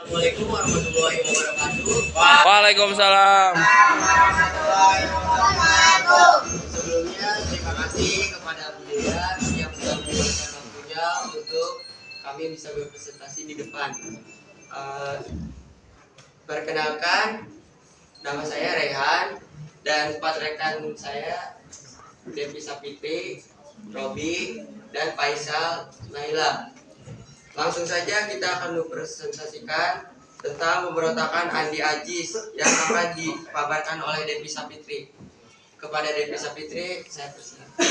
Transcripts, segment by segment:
Assalamualaikum warahmatullahi wabarakatuh. Waalaikumsalam. Sebelumnya terima kasih kepada Buya yang sudah meluangkan waktunya untuk kami bisa berpresentasi di depan. Perkenalkan, nama saya Rehan dan 4 rekan saya Devi Sapitri, Robi, dan Faisal Naila. Langsung saja kita akan mempresentasikan tentang pemberontakan Andi Aziz yang akan dipaparkan oleh Devi Sapitri. Kepada Devi Sapitri, saya persilakan.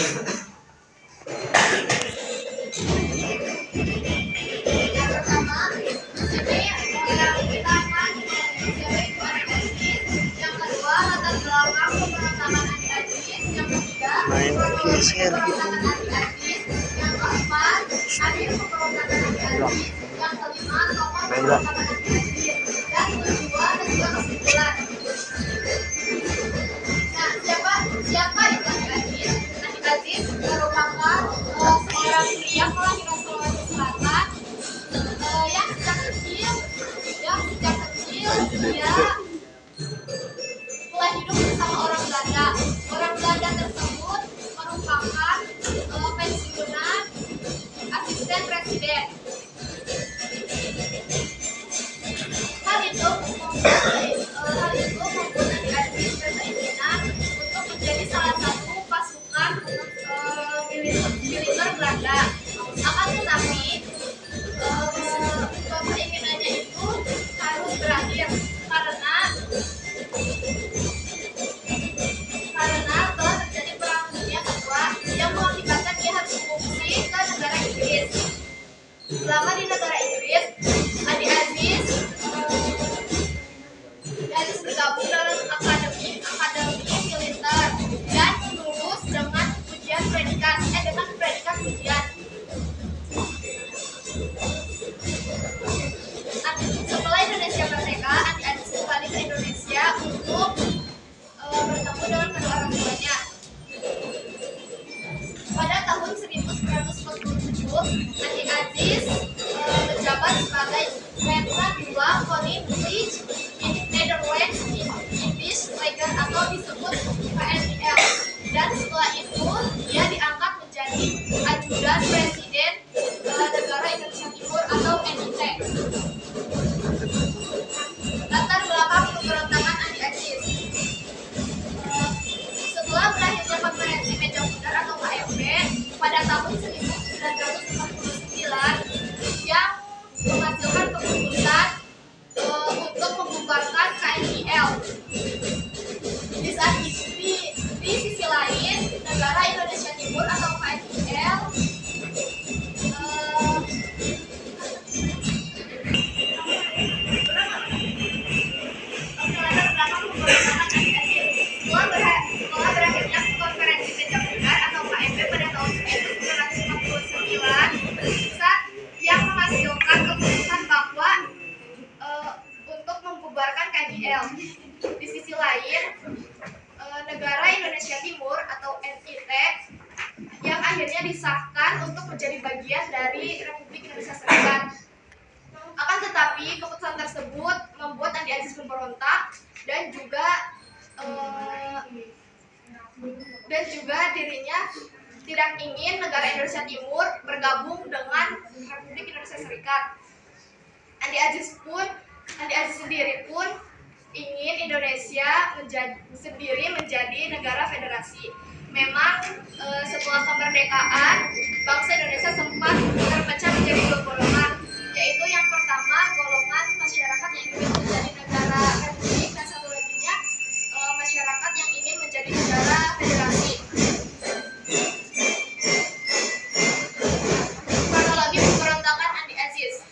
Main share gitu. Baiklah. Siapa itu Andi Aziz? Andi Aziz merupakan seorang pria kelahiran Sulawesi Selatan yang sejak kecil dia mulai hidup bersama orang Belanda. Orang Belanda tersebut merupakan pensiunan asisten presiden. Hal itu membuat Andi Aziz berkeinginan untuk menjadi salah satu pasukan militer Belanda. Akan tetapi keinginannya itu harus berakhir karena telah terjadi perang dunia kedua yang mengakibatkan dia harus mengungsi ke negara Inggris. Selama di negara Inggris, Andi Aziz bergabung dalam akademi militer dan lulus dengan predikat ujian. Setelah Indonesia merdeka, Andi Aziz kembali ke Indonesia untuk bertemu dengan kedua orang tuanya. Pada tahun 1947, Andi Aziz menjabat sebagai Letnan 2 Koninklijke in Nederlands Indisch Leger atau disebut KNIL, dan setelah itu dia diangkat menjadi ajudan presiden negara Indonesia Timur atau NIT. Latar belakang pemberontakan Andi Aziz. Setelah berakhirnya konferensi meja bundar atau KMB pada tahun 1949 yang menghasilkan keputusan untuk membubarkan KNIL. Di sisi lain, negara Indonesia Timur atau KNIL setelah berakhirnya konferensi meja bundar atau KMB pada tahun 1949 yang menghasilkan keputusan bahwa untuk membubarkan KNIL. Di sisi lain, negara Indonesia Timur atau NIT yang akhirnya disahkan untuk menjadi bagian dari Republik Indonesia Serikat. Akan tetapi keputusan tersebut membuat Andi Aziz memberontak dan juga dirinya tidak ingin negara Indonesia Timur bergabung dengan Republik Indonesia Serikat. Andi Aziz sendiri pun ingin Indonesia menjadi negara federasi. Memang setelah kemerdekaan, bangsa Indonesia sempat terpecah menjadi 2 golongan, yaitu yang pertama golongan masyarakat yang ingin menjadi negara republik dan satu laginya masyarakat yang ingin menjadi negara federasi. Kronologi pemberontakan Andi Aziz.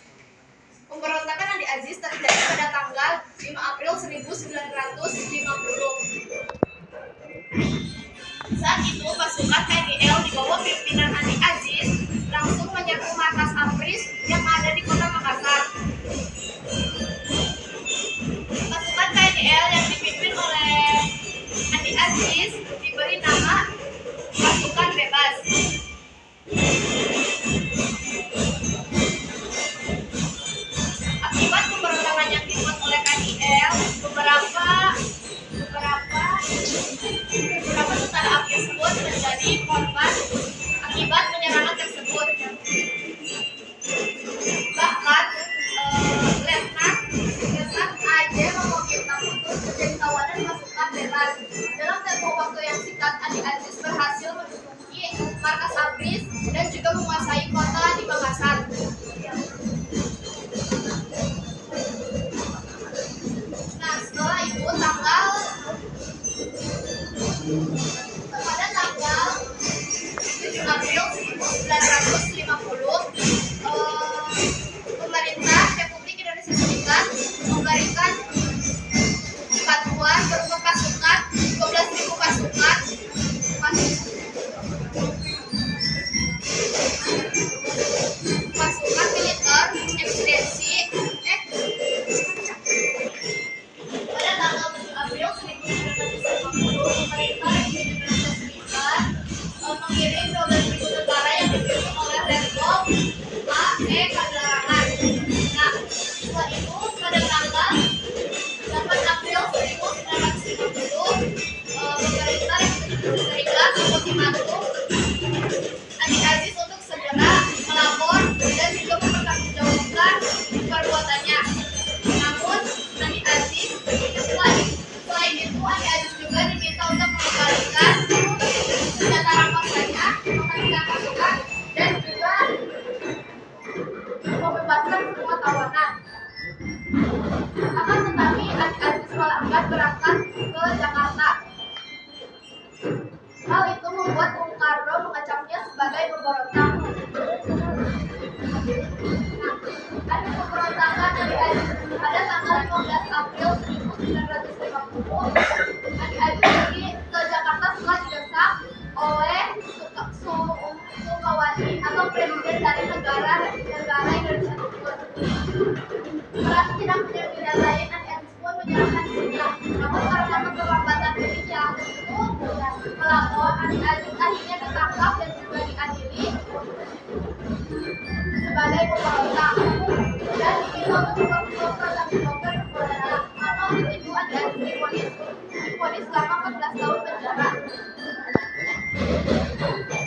Pemberontakan Andi Aziz terjadi pada tanggal 5 April 1950. Saat itu pasukan KNIL di bawah pimpinan Andi Aziz langsung menyerbu markas APRIS yang ada di kota Makassar. Pasukan KNIL yang dipimpin oleh Andi Aziz diberi nama pasukan bebas. Akibat pemberontakan menjadi korban akibat penyerangan tersebut. Bahkan Letnan AJ meminta untuk menjadi tawanan pasukan bebas. Dalam tempo waktu yang singkat, Andi Aziz berhasil menduduki markas ABRIS dan juga menguasai kota di Makassar. Nah, setelah itu pada tanggal 7 April 1950, pemerintah Republik Indonesia Serikat memberikan bantuan berupa pasukan 12.000 pasukan militer eksistensi. Pada tanggal 7 April 1950, pemerintah Indonesia Serikat mengirim 12.000 tentara yang dipimpin oleh Letkol A.E. Kadarangan. Nah, setelah itu pada tanggal 8 April 1950, pemerintah Republik Indonesia Serikat mengultimatum Andi Aziz untuk segera melapor dan juga mempertanggungjawabkan perbuatannya. Namun, Andi Aziz selain itu Andi Aziz juga diminta untuk mengembalikan senjata rampasannya, menghentikan pasukan, dan juga membebaskan semua tawanan. Akan tetapi Andi Aziz malah enggan berangkat ke Jakarta. Hal itu membuat Bung Karno mengecapnya sebagai pemberontak. Ada pemberontakan Andi Aziz pada tanggal 15 April 1950. Andi Aziz pergi ke Jakarta setelah didesak oleh Sukawati atau presiden dari negara Indonesia Timur. Merasa tidak punya pilihan lain, Andi Aziz pun menyerahkan dirinya. Namun karena keterlambatan dirinya untuk melapor, Andi Aziz akhirnya ditangkap dan juga diadili sebagai pemberontak dan diminta untuk mempertanggungjawabkan perbuatannya. Maka untuk itu Andi Aziz divonis selama 14 tahun penjara.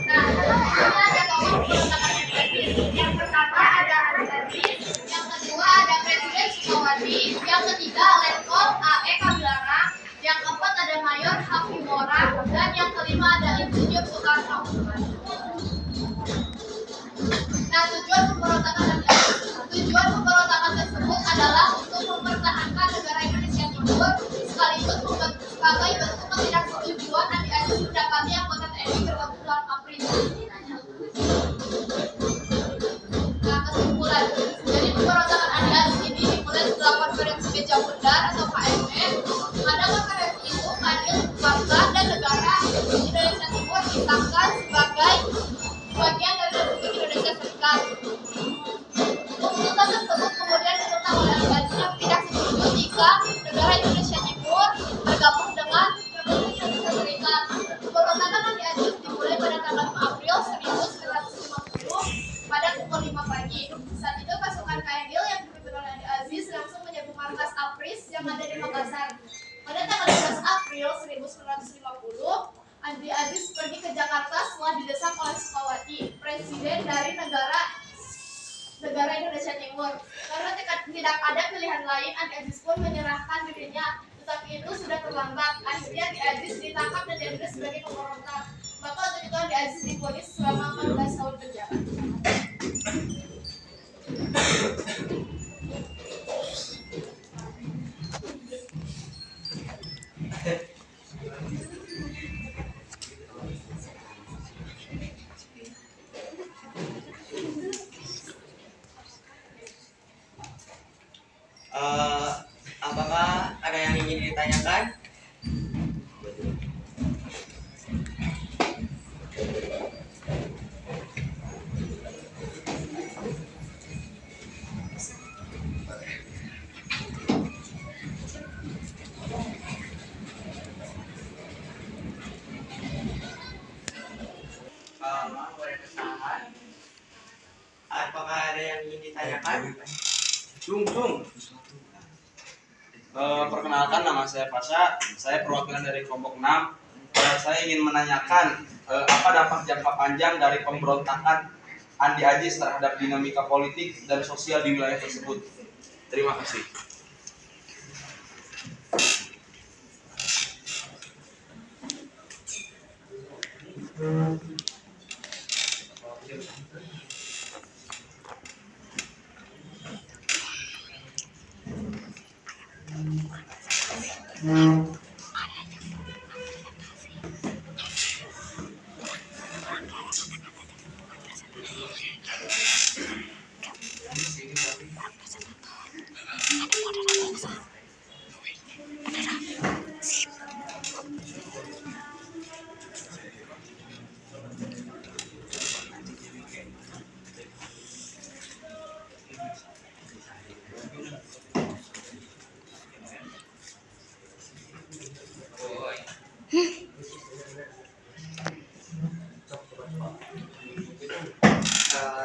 Nah, selanjutnya ada tokoh pemberontakan Andi Aziz. Yang pertama ada Andi Aziz, yang kedua ada Presiden Sukawati, yang ketiga Letkol A.E. Kadarangan, yang keempat ada Mayor Habibora, dan yang kelima ada Insinyur Soekarno. Nah, tujuan pemberontakan tersebut adalah untuk mempertahankan negara Indonesia Timur, sekaligus sebagai bentuk ketidaksetujuan Andi Aziz mendapati anggota TNI bergabung dalam ABRIS. Nah, kesimpulan. Jadi pemberontakan Andi Aziz ini dimulai setelah konferensi Meja Bundar atau KMB. Pada konferensi itu, keadilan bangsa dan negara Indonesia Timur disahkan sebagai bagian dari Republik Indonesia Serikat. Keputusan tersebut kemudian ditentang oleh Andi Aziz yang tidak setuju jika negara Indonesia Timur bergabung dengan Republik Indonesia Serikat. Pemberontakan Andi Aziz dimulai pada tanggal 5 April 1950 pada pukul 5 pagi. Saat itu pasukan KMIL yang dipimpin oleh Andi Aziz langsung menyerbu markas ABRIS yang ada di Makassar. Pada tanggal 15 April 1950, Andi Aziz pergi ke Jakarta setelah didesak oleh Sukawati, presiden dari negara Indonesia Timur. Karena tidak ada pilihan lain, Andi Aziz pun menyerahkan dirinya. Tetapi itu sudah terlambat. Akhirnya Andi Aziz ditangkap dan diadili sebagai pemberontak. Maka untuk itu Andi Aziz divonis selama 14 tahun penjara. Apakah ada yang ingin ditanyakan? Boleh bertahan. Apakah ada yang ingin ditanyakan? Perkenalkan, nama saya Pasha, saya perwakilan dari kelompok 6. Saya ingin menanyakan apa dampak jangka panjang dari pemberontakan Andi Aziz terhadap dinamika politik dan sosial di wilayah tersebut. Terima kasih.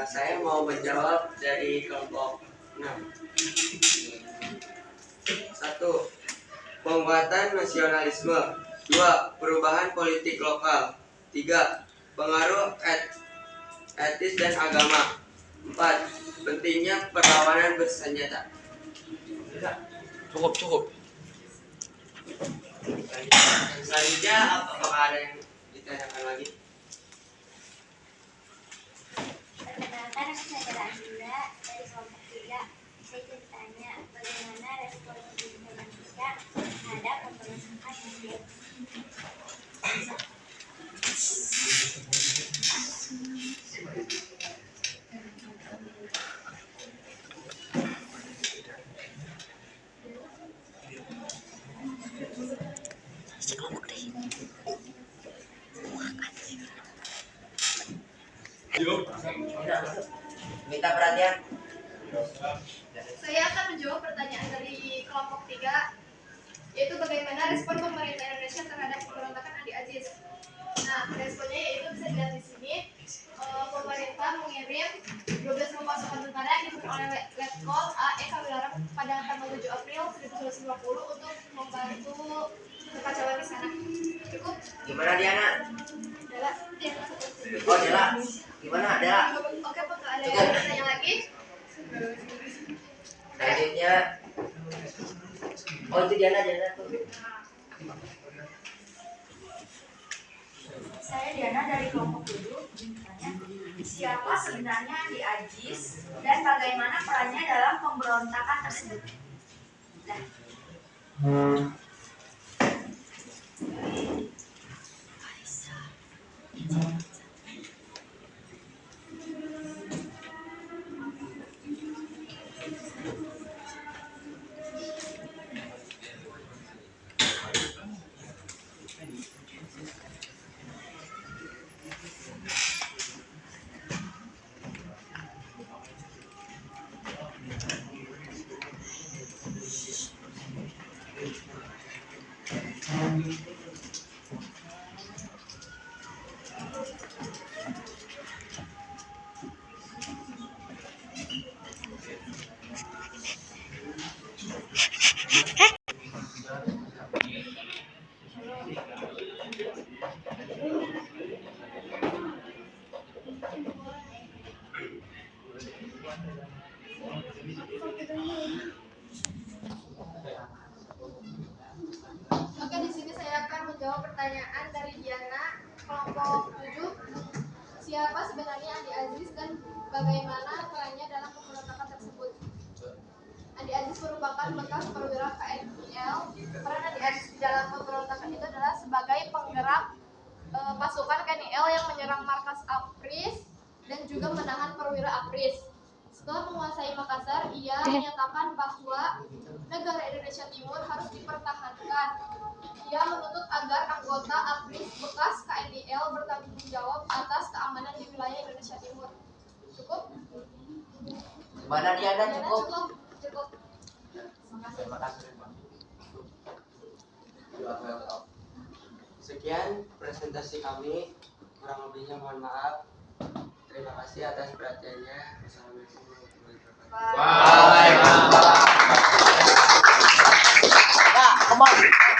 Saya mau menjawab dari kelompok 6. 1. Penguatan nasionalisme. 2. Perubahan politik lokal. 3. Pengaruh etis dan agama. 4. Pentingnya perlawanan bersenjata. Cukup. Selanjutnya, apakah ada yang ditanyakan lagi? Perkenalkan, aku Sandra Andila dari kelompok 3. Saya ingin bertanya, bagaimana respon Indonesia terhadap pemberontakan India? Minta perhatian. Saya akan menjawab pertanyaan dari kelompok 3, yaitu bagaimana respon pemerintah Indonesia terhadap pemberontakan Andi Aziz. Nah, responnya yaitu bisa dilihat di sini. Pemerintah mengirim 12 pasukan tentara yang dipimpin oleh Letkol A.E. Kawilarang pada tanggal 7 April 1950 untuk membantu kekacauan di sana. Cukup? Gimana Diana? Dela, Diana satu. Oh Dela, gimana Dela? Oke, apakah ada yang bertanya lagi? Selanjutnya, oh itu Diana tuh. Saya Diana dari kelompok 7. Bertanya, siapa sebenarnya Andi Aziz dan bagaimana perannya dalam pemberontakan tersebut? Oke, di sini saya akan menjawab pertanyaan dari Diana, kelompok 7. Siapa sebenarnya Andi Aziz dan bagaimana perannya dalam pemberontakan tersebut? Andi Aziz merupakan bekas perwira KNIL. Peran Andi Aziz di dalam pemberontakan itu adalah sebagai penggerak pasukan KNIL yang menyerang markas APRIS dan juga menahan perwira APRIS. Setelah menguasai Makassar, ia menyatakan bahwa negara Indonesia Timur harus dipertahankan. Ia menuntut agar anggota APRIS bekas KNIL bertanggung jawab atas keamanan di wilayah Indonesia Timur. Cukup? Gimana Diana? Cukup? Cukup. Terima kasih. Sekian presentasi kami, kurang lebihnya mohon maaf. Terima kasih atas perhatiannya. Wassalamualaikum warahmatullahi wabarakatuh. Waalaikumsalam. Nah, come on.